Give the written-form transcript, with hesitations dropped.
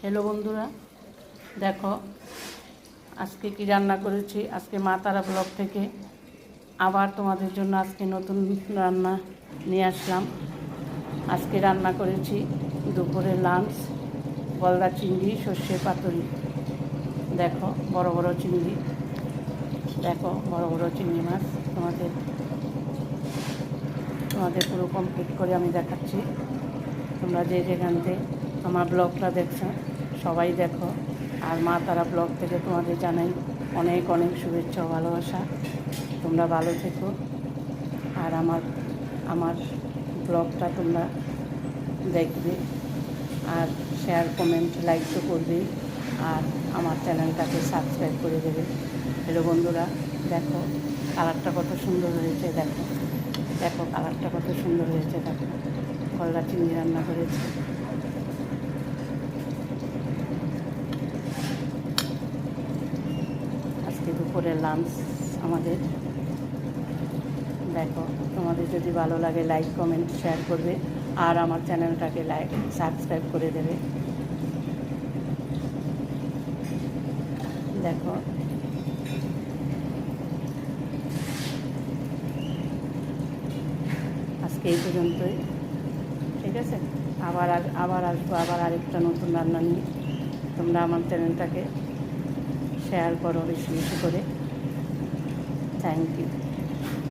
Hello বন্ধুরা, দেখো আজকে কি রান্না করেছি। আজকে মা তারা ব্লগ থেকে আবার তোমাদের জন্য আজকে নতুন রান্না নিয়ে আসলাম। আজকে রান্না করেছি দুপুরে লাঞ্চ, গলদা চিংড়ি, সর্ষে পাতুরি। দেখো বড় বড় চিংড়ি, দেখো বড় বড় চিংড়ি মাছ। তোমাদের পুরো কমপ্লিট করে আমি দেখাচ্ছি। তোমরা যে যেখান থেকে আমার ব্লগটা দেখছো সবাই দেখো। আর মা তারা ব্লগ থেকে তোমাদের জানাই অনেক অনেক শুভেচ্ছা ও ভালোবাসা। তোমরা ভালো থেকো। আর আমার ব্লগটা তোমরা দেখবে, আর শেয়ার কমেন্ট লাইক তো করবে, আর আমার চ্যানেলটাকে সাবস্ক্রাইব করে দেবে। হ্যালো বন্ধুরা, দেখো কালারটা কত সুন্দর হয়েছে। দেখো দেখো কালারটা কত সুন্দর হয়েছে। দেখো গলদা চিংড়ি রান্না করেছি। আজকে দুপুরে লাঞ্চ আমাদের। দেখো তোমাদের যদি ভালো লাগে লাইক কমেন্ট শেয়ার করবে, আর আমার চ্যানেলটাকে লাইক সাবস্ক্রাইব করে দেবে। দেখো আজকে এই পর্যন্তই, ঠিক আছে। আবার আসবো আবার আরেকটা নতুন রান্না নিয়ে। তোমরা আমার চ্যানেলটাকে শেয়ার করো বেশি বেশি করে। Thank you.